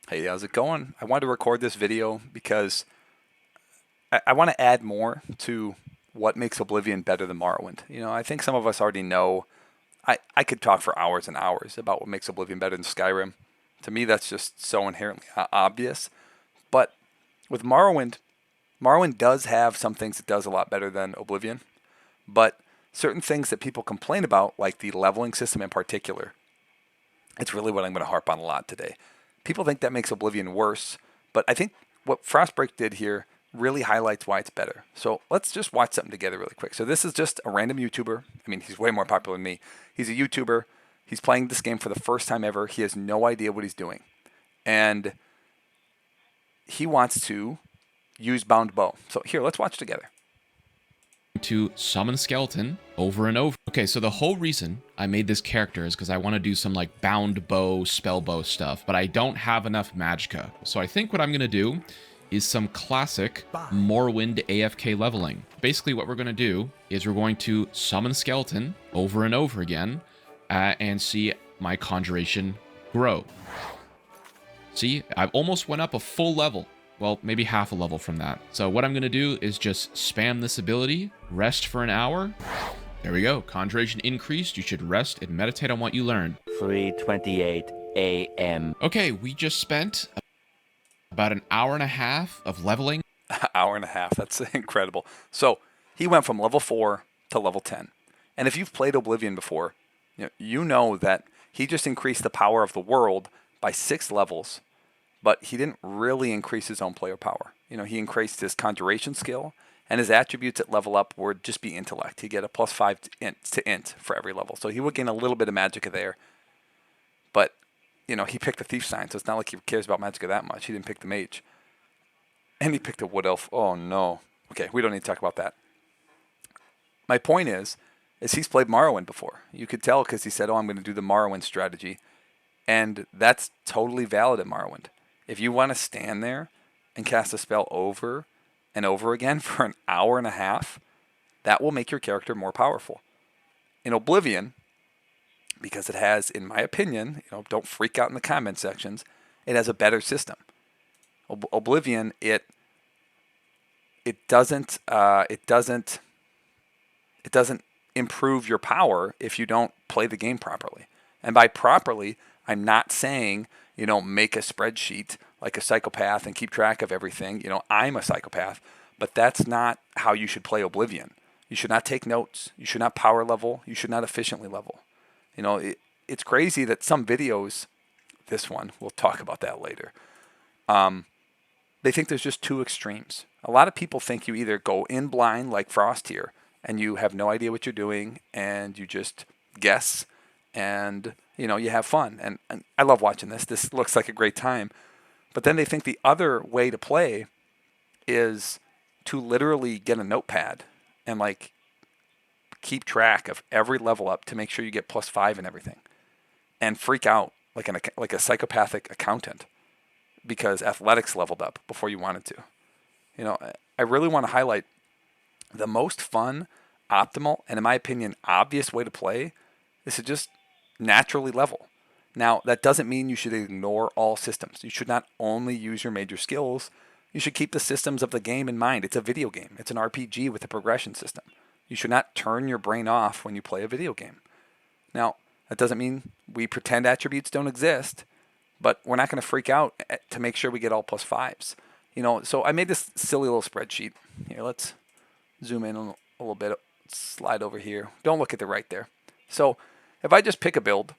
Hey, how's it going? I wanted to record this video because I want to add more to what makes Oblivion better than Morrowind. I think some of us already know. I could talk for hours and hours about what makes Oblivion better than Skyrim. To me, that's just so inherently obvious. But with Morrowind, Morrowind does have some things it does a lot better than Oblivion. But certain things that people complain about, like the leveling system in particular, it's really what I'm going to harp on a lot today. People think that makes Oblivion worse, but I think what Frostbreak did here really highlights why it's better. So let's just watch something together really quick. So this is just a random YouTuber. I mean, he's way more popular than me. He's a YouTuber. He's playing this game for the first time ever. He has no idea what he's doing. And he wants to use bound bow. So here, let's watch together. To summon skeleton over and over. Okay, so the whole reason I made this character is because I want to do some like bound bow, spell bow stuff, but I don't have enough magicka. So I think what I'm going to do is some classic Morrowind AFK leveling. Basically what we're going to do is we're going to summon skeleton over and over again and see my conjuration grow. See, I've almost went up a full level. Well, maybe half a level from that. So what I'm going to do is just spam this ability, rest for an hour. There we go. Conjuration increased. You should rest and meditate on what you learned. 3:28 a.m. Okay, we just spent about an hour and a half of leveling. Hour and a half. That's incredible. So he went from level 4 to level 10. And if you've played Oblivion before, you know that he just increased the power of the world by 6 levels, but he didn't really increase his own player power. He increased his conjuration skill, and his attributes at level up would just be intellect. He'd get a +5 to int for every level. So he would gain a little bit of magicka there. But, he picked the thief sign, so it's not like he cares about magicka that much. He didn't pick the mage. And he picked a wood elf. Oh, no. Okay, we don't need to talk about that. My point is he's played Morrowind before. You could tell because he said, I'm going to do the Morrowind strategy. And that's totally valid at Morrowind. If you want to stand there and cast a spell over and over again for an hour and a half, that will make your character more powerful. In Oblivion, because it has, in my opinion, don't freak out in the comment sections, it has a better system. Oblivion, it doesn't improve your power if you don't play the game properly. And by properly, I'm not saying, make a spreadsheet like a psychopath and keep track of everything. I'm a psychopath, but that's not how you should play Oblivion. You should not take notes. You should not power level. You should not efficiently level. It's crazy that some videos, this one, we'll talk about that later, they think there's just two extremes. A lot of people think you either go in blind like Frost here and you have no idea what you're doing and you just guess and you have fun. And I love watching this. This looks like a great time. But then they think the other way to play is to literally get a notepad and like keep track of every level up to make sure you get +5 and everything, and freak out like a psychopathic accountant because athletics leveled up before you wanted to. I really want to highlight the most fun, optimal, and in my opinion, obvious way to play is to just naturally level. Now, that doesn't mean you should ignore all systems. You should not only use your major skills. You should keep the systems of the game in mind. It's a video game. It's an RPG with a progression system. You should not turn your brain off when you play a video game. Now, that doesn't mean we pretend attributes don't exist, but we're not going to freak out to make sure we get all +5s. So I made this silly little spreadsheet. Here, let's zoom in a little bit. Slide over here. Don't look at the right there. So if I just pick a build,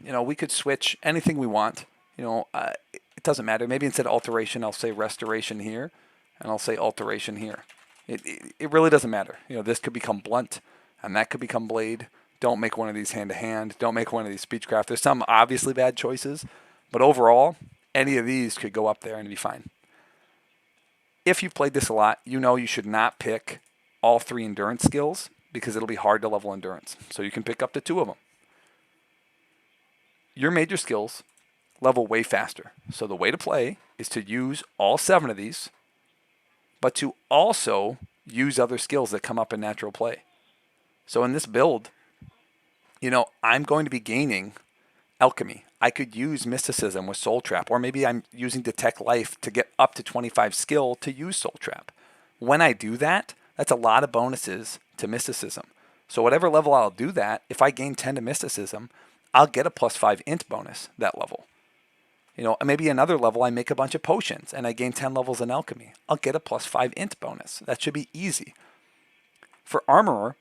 we could switch anything we want. It doesn't matter. Maybe instead of alteration, I'll say restoration here, and I'll say alteration here. It really doesn't matter. This could become blunt, and that could become blade. Don't make one of these hand-to-hand. Don't make one of these speechcraft. There's some obviously bad choices, but overall, any of these could go up there and be fine. If you've played this a lot, you should not pick all 3 endurance skills because it'll be hard to level endurance. So you can pick up to 2 of them. Your major skills level way faster. So the way to play is to use all 7 of these, but to also use other skills that come up in natural play. So in this build, I'm going to be gaining alchemy. I could use mysticism with soul trap, or maybe I'm using detect life to get up to 25 skill to use soul trap. When I do that, that's a lot of bonuses to mysticism. So whatever level I'll do that, if I gain 10 to mysticism, I'll get a +5 int bonus that level. Maybe another level I make a bunch of potions and I gain 10 levels in alchemy. I'll get a +5 int bonus. That should be easy. For armorer,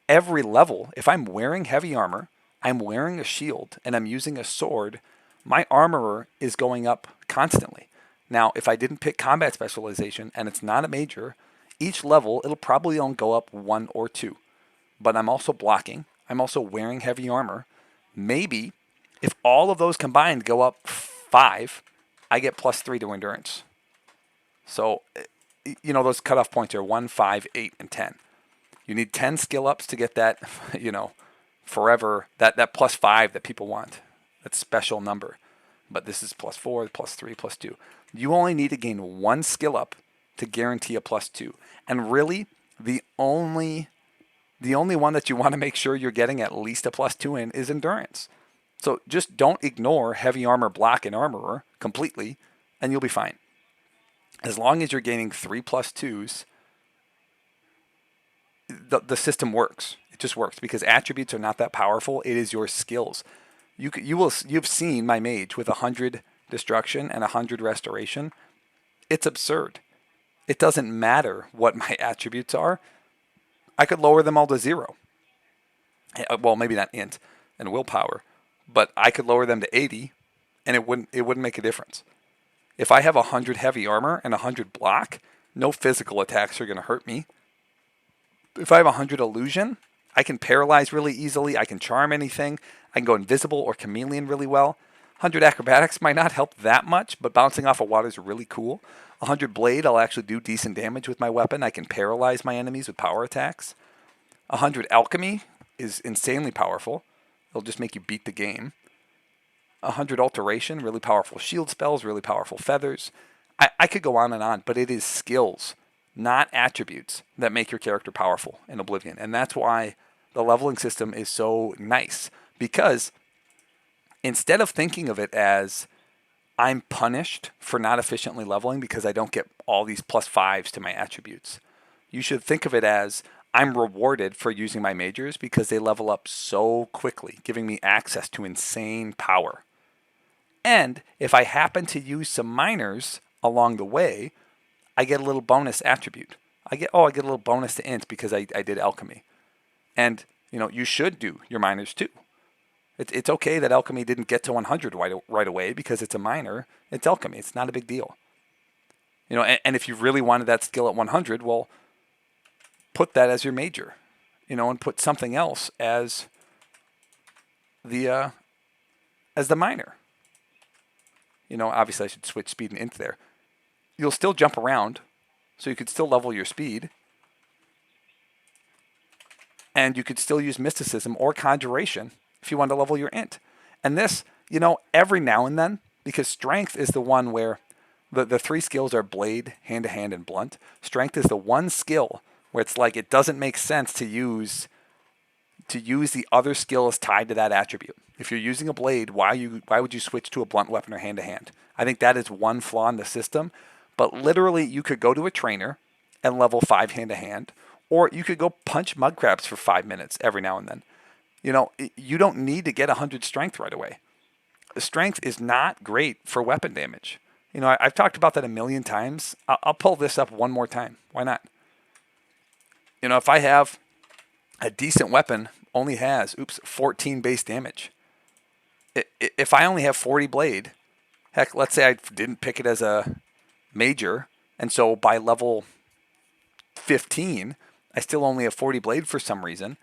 every level, if I'm wearing heavy armor, I'm wearing a shield, and I'm using a sword, my armorer is going up constantly. Now, if I didn't pick combat specialization and it's not a major, each level it'll probably only go up 1 or 2. But I'm also blocking. I'm also wearing heavy armor. Maybe if all of those combined go up 5, I get +3 to endurance. So, those cutoff points are 1, 5, 8, and 10. You need 10 skill ups to get that, forever, that +5 that people want. That special number. But this is +4, +3, +2. You only need to gain 1 skill up to guarantee a +2. And really, the only one that you want to make sure you're getting at least a +2 in is endurance. So just don't ignore heavy armor, block, and armorer completely, and you'll be fine. As long as you're gaining 3 +2s, the system works. It just works because attributes are not that powerful. It is your skills. You've seen my mage with 100 destruction and 100 restoration. It's absurd. It doesn't matter what my attributes are. I could lower them all to 0. Well, maybe not int and willpower, but I could lower them to 80, and it wouldn't make a difference. If I have 100 heavy armor and 100 block, no physical attacks are going to hurt me. If I have 100 illusion, I can paralyze really easily. I can charm anything. I can go invisible or chameleon really well. 100 acrobatics might not help that much, but bouncing off of water is really cool. 100 blade, I'll actually do decent damage with my weapon. I can paralyze my enemies with power attacks. 100 alchemy is insanely powerful. It'll just make you beat the game. 100 alteration, really powerful shield spells, really powerful feathers. I could go on, but it is skills, not attributes, that make your character powerful in Oblivion. And that's why the leveling system is so nice. Because instead of thinking of it as I'm punished for not efficiently leveling because I don't get all these +5s to my attributes, you should think of it as I'm rewarded for using my majors because they level up so quickly, giving me access to insane power. And if I happen to use some minors along the way, I get a little bonus attribute. I get a little bonus to int because I did alchemy. And, you should do your minors too. It's okay that alchemy didn't get to 100 right away because it's a minor. It's alchemy. It's not a big deal. And if you really wanted that skill at 100, well, put that as your major, and put something else as the minor. Obviously I should switch speed and int there. You'll still jump around, so you could still level your speed. And you could still use mysticism or conjuration if you want to level your int. And this, every now and then, because strength is the one where the 3 skills are blade, hand-to-hand, and blunt. Strength is the one skill where it's like it doesn't make sense to use the other skills tied to that attribute. If you're using a blade, why would you switch to a blunt weapon or hand-to-hand? I think that is one flaw in the system. But literally, you could go to a trainer and level 5 hand-to-hand, or you could go punch mud crabs for 5 minutes every now and then. You don't need to get 100 strength right away. Strength is not great for weapon damage. I've talked about that a million times. I'll pull this up one more time. Why not? If I have a decent weapon, only has 14 base damage. If I only have 40 blade, heck, let's say I didn't pick it as a major, and so by level 15, I still only have 40 blade for some reason.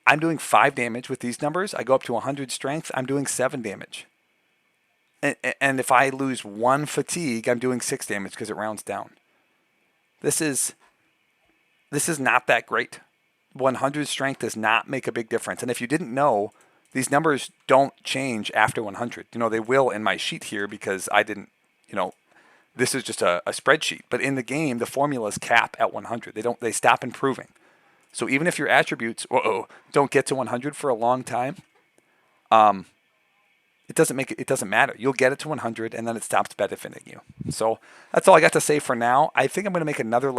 I'm doing 5 damage with these numbers. I go up to 100 strength, I'm doing 7 damage. And if I lose 1 fatigue, I'm doing 6 damage because it rounds down. This is not that great. 100 strength does not make a big difference. And if you didn't know, these numbers don't change after 100. They will in my sheet here because I didn't, this is just a spreadsheet. But in the game, the formulas cap at 100. They stop improving. So even if your attributes don't get to 100 for a long time, it doesn't matter. You'll get it to 100 and then it stops benefiting you. So that's all I got to say for now. I think I'm going to make another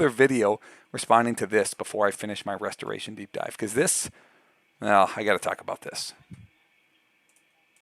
video responding to this before I finish my restoration deep dive, because this, well, I got to talk about this.